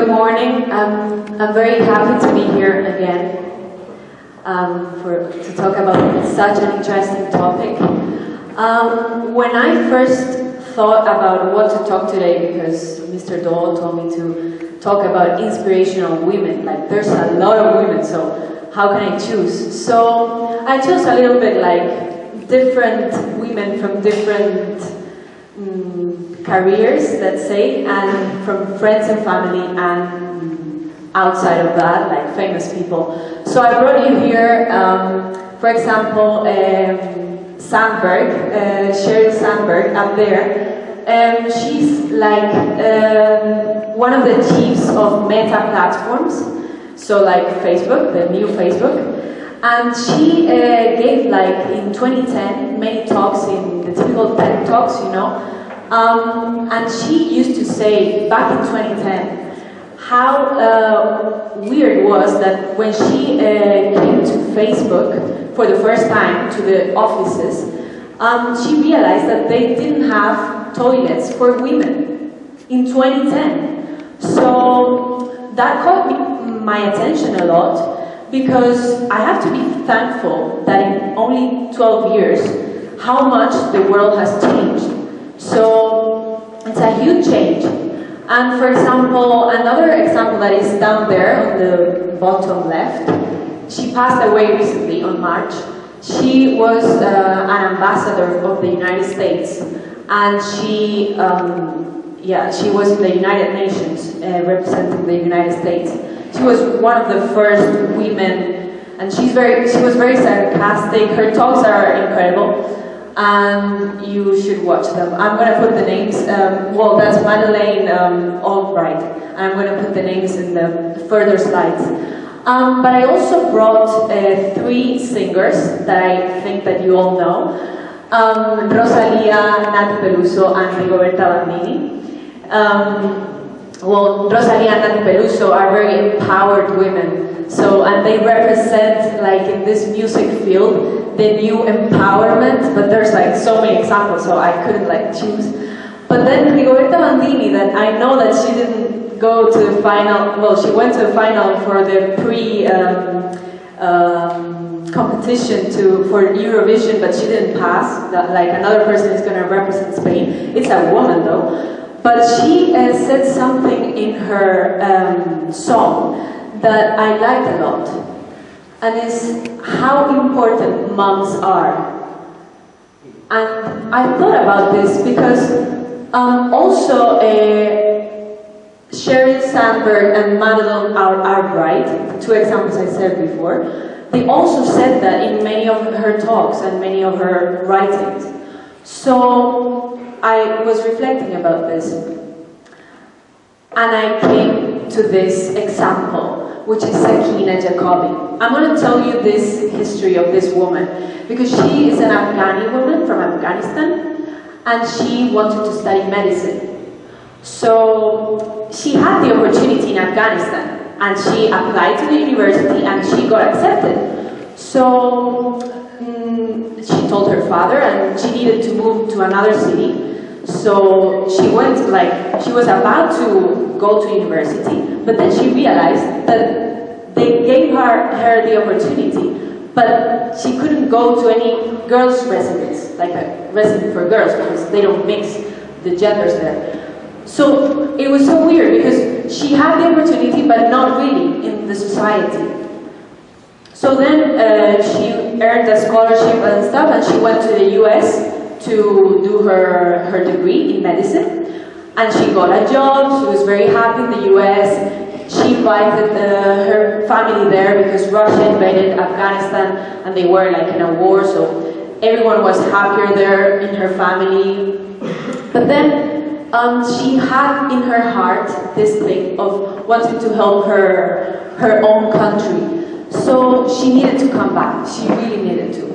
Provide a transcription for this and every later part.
Good morning. I'm very happy to be here again to talk about such an interesting topic. When I first thought about what to talk today, because Mr. Dole told me to talk about inspirational women, like there's a lot of women, so how can I choose? So I chose a little bit like different women from different careers, let's say, and from friends and family and outside of that, like famous people. So I brought you here, for example, Sandberg, Sheryl Sandberg up there. She's like one of the chiefs of Meta platforms, so like Facebook, the new Facebook. And she gave, like, in 2010, many talks in the typical TED Talks, you know. And she used to say, back in 2010, how weird it was that when she came to Facebook for the first time, to the offices, she realized that they didn't have toilets for women in 2010. So that caught my attention a lot, because I have to be thankful that in only 12 years, how much the world has changed. So it's a huge change. And for example, another example that is down there on the bottom left, she passed away recently on March. She was an ambassador of the United States, and she was in the United Nations representing the United States. She was one of the first women, and she was very sarcastic. Her talks are incredible, and you should watch them. I'm going to put the names, well, that's Madeleine Albright, and I'm going to put the names in the further slides. But I also brought 3 singers that I think that you all know. Rosalia, Nati Peluso, and Violeta Gamino. Well, Rosalia and Nati Peluso are very empowered women, and they represent, like, in this music field, the new empowerment, but there's like so many examples, so I couldn't like choose. But then Violeta Bandini, that I know that she didn't go to the final, well, she went to the final for the competition for Eurovision, but she didn't pass. Like, another person is going to represent Spain. It's a woman though. But she said something in her song that I liked a lot, and it's how important moms are. And I thought about this because also Sheryl Sandberg and Madeleine Albright, 2 examples I said before, they also said that in many of her talks and many of her writings. So I was reflecting about this, and I came to this example, which is Sakina Jacobi. I'm going to tell you this history of this woman, because she is an Afghani woman from Afghanistan, and she wanted to study medicine. So she had the opportunity in Afghanistan, and she applied to the university, and she got accepted. So she told her father, and she needed to move to another city. So she went, like, she was about to go to university, but then she realized that they gave her the opportunity, but she couldn't go to any girls' residence, like a residence for girls, because they don't mix the genders there. So it was so weird, because she had the opportunity, but not really in the society. So then she earned a scholarship and stuff, and she went to the US to do her degree in medicine, and she got a job. She was very happy in the US. She invited her family there because Russia invaded Afghanistan, and they were like in a war, so everyone was happier there in her family. But then she had in her heart this thing of wanting to help her own country. So she needed to come back. She really needed to.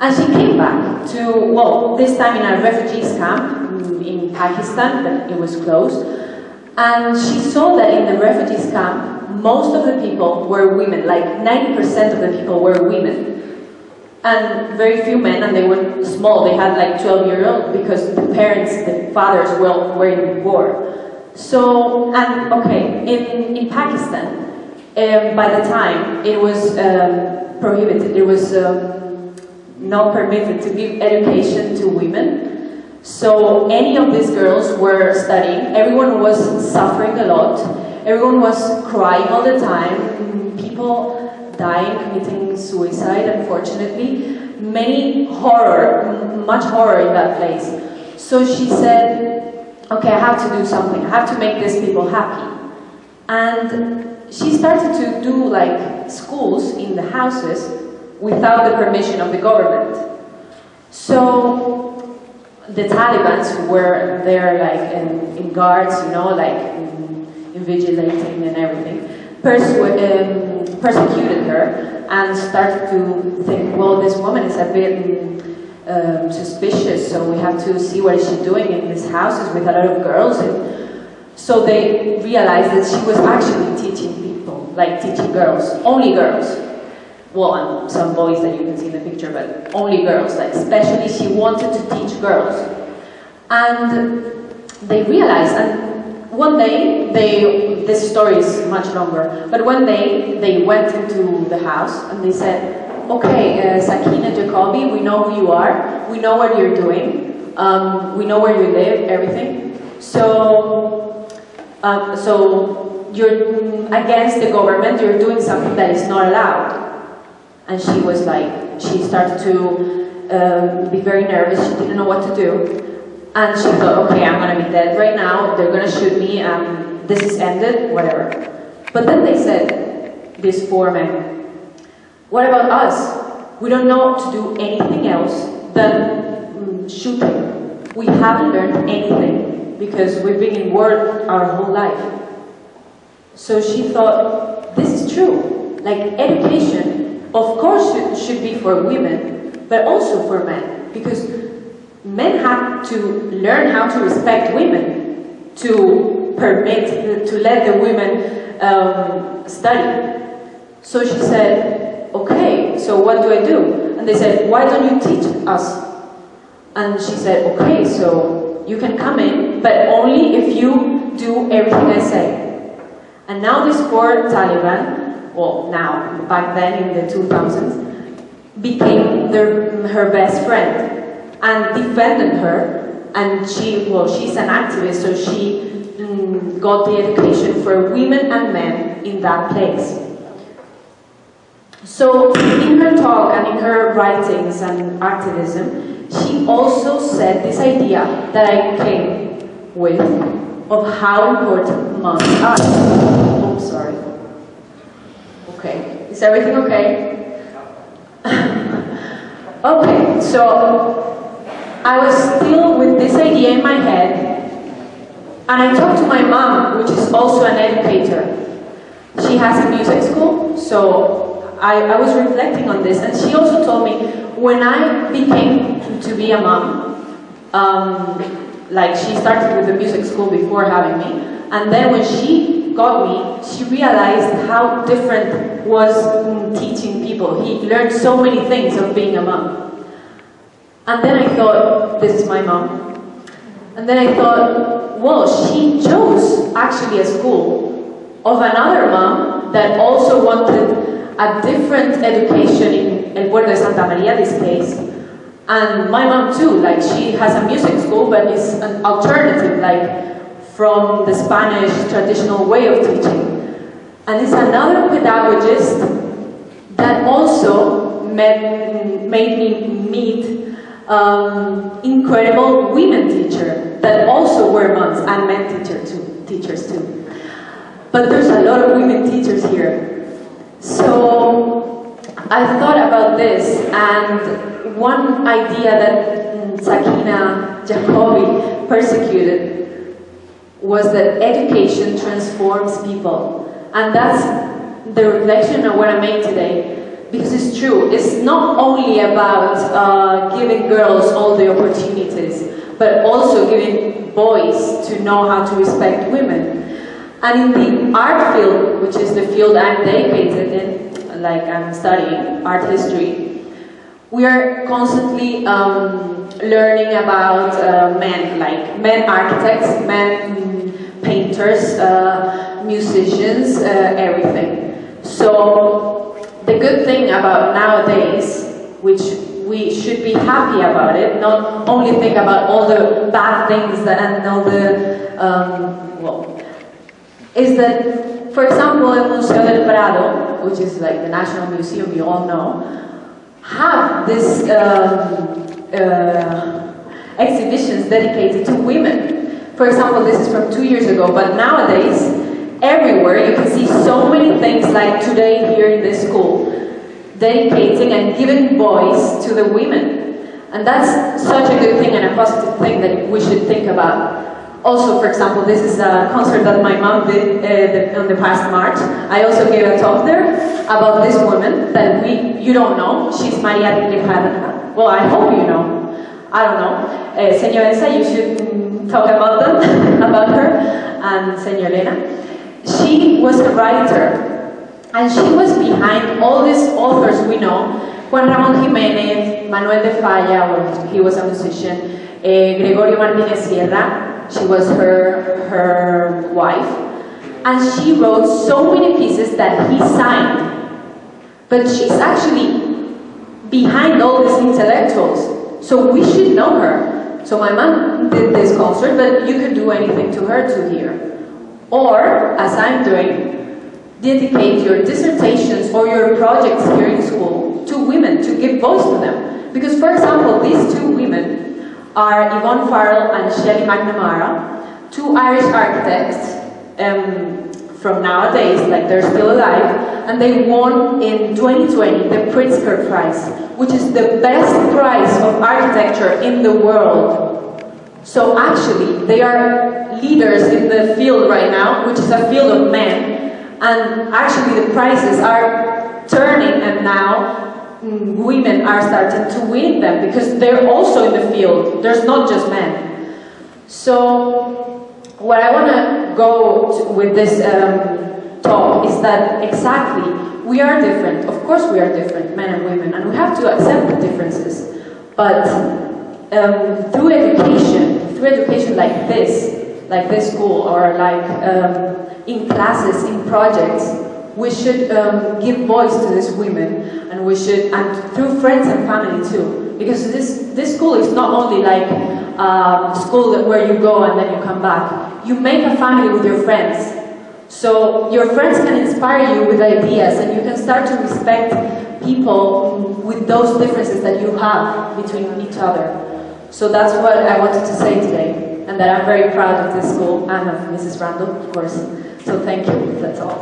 And she came back to, well, this time in a refugees camp in Pakistan, but it was closed. And she saw that in the refugees camp, most of the people were women, like 90% of the people were women. And very few men, and they were small, they had like 12-year-olds because the parents, the fathers were in war. So, and okay, in Pakistan, by the time it was prohibited, it was not permitted to give education to women. So any of these girls were studying, everyone was suffering a lot, everyone was crying all the time, people dying, committing suicide, unfortunately. Much horror in that place. So she said, okay, I have to do something, I have to make these people happy. And she started to do like schools in the houses without the permission of the government. So the Taliban who were there like in guards, you know, like invigilating and everything, persecuted her and started to think, well, this woman is a bit suspicious, so we have to see what is she doing in these houses with a lot of girls. And so they realized that she was actually teaching people, like teaching girls, only girls. Well, and some boys that you can see in the picture, but only girls, like especially she wanted to teach girls. And they realized, and one day, this story is much longer, but one day they went into the house and they said, okay, Sakina Jacobi, we know who you are, we know what you're doing, we know where you live, everything. So you're against the government, you're doing something that is not allowed. And she was like, she started to be very nervous, she didn't know what to do. And she thought, okay, I'm gonna be dead right now, they're gonna shoot me, this is ended, whatever. But then they said, these four men, what about us? We don't know to do anything else than shooting. We haven't learned anything because we've been in war our whole life. So she thought, this is true. Like education, of course, should be for women, but also for men. Because men have to learn how to respect women, to let the women study. So she said, okay, so what do I do? And they said, why don't you teach us? And she said, okay, so you can come in, but only if you do everything I say. And now this poor Taliban, well now, back then in the 2000s, became her best friend and defended her. And she's an activist, so she got the education for women and men in that place. So in her talk and in her writings and activism, she also said this idea that I came with of how important moms are. Oh, sorry. Okay, is everything okay? Okay, so I was still with this idea in my head, and I talked to my mom, which is also an educator. She has a music school, so I was reflecting on this, and she also told me, when I became to be a mom, like she started with the music school before having me, and then when she got me, she realized how different was teaching people. He learned so many things of being a mom. And then I thought, this is my mom. And then I thought, well, she chose actually a school of another mom that also wanted a different education in El Puerto de Santa Maria, this case. And my mom too, like she has a music school, but it's an alternative, like from the Spanish traditional way of teaching. And it's another pedagogist that also made me meet incredible women teachers that also were moms and men teachers too. But there's a lot of women teachers here. So I thought about this, and one idea that Sakina Jacobi persecuted was that education transforms people. And that's the reflection of what I made today. Because it's true, it's not only about giving girls all the opportunities, but also giving boys to know how to respect women. And in the art field, which is the field I'm dedicated in, like I'm studying art history, we are constantly learning about men, like men architects, men painters, musicians, everything. So the good thing about nowadays, which we should be happy about it, not only think about all the bad things that, and all the, is that, for example, the Museo del Prado, which is like the National Museum you all know, have this exhibitions dedicated to women. For example, this is from 2 years ago, but nowadays, everywhere you can see so many things like today here in this school, dedicating and giving voice to the women. And that's such a good thing and a positive thing that we should think about. Also, for example, this is a concert that my mom did on the past March. I also gave a talk there about this woman that you don't know. She's Maria Ricardo. Well, I hope you know. I don't know. Señor Elsa, you should talk about them, about her, and Señor Elena. She was a writer, and she was behind all these authors we know. Juan Ramón Jiménez, Manuel de Falla, he was a musician, Gregorio Martínez Sierra, she was her wife, and she wrote so many pieces that he signed. But she's actually behind all these intellectuals, so we should know her. So my mom did this concert, but you could do anything to her to hear. Or, as I'm doing, dedicate your dissertations or your projects here in school to women, to give voice to them. Because, for example, these two women are Yvonne Farrell and Shelley McNamara, two Irish architects from nowadays, like they're still alive, and they won in 2020 the Pritzker Prize, which is the best prize of architecture in the world. So actually, they are leaders in the field right now, which is a field of men, and actually the prizes are turning, and now women are starting to win them because they're also in the field. There's not just men. So what I want to go with this talk is that exactly we are different. Of course we are different, men and women, and we have to accept the differences. But through education like this school, or like in classes, in projects, we should give voice to these women, and we should, and through friends and family too, because this school is not only like school where you go and then you come back. You make a family with your friends, so your friends can inspire you with ideas, and you can start to respect people with those differences that you have between each other. So that's what I wanted to say today, and that I'm very proud of this school and of Mrs. Randall, of course. So thank you. That's all.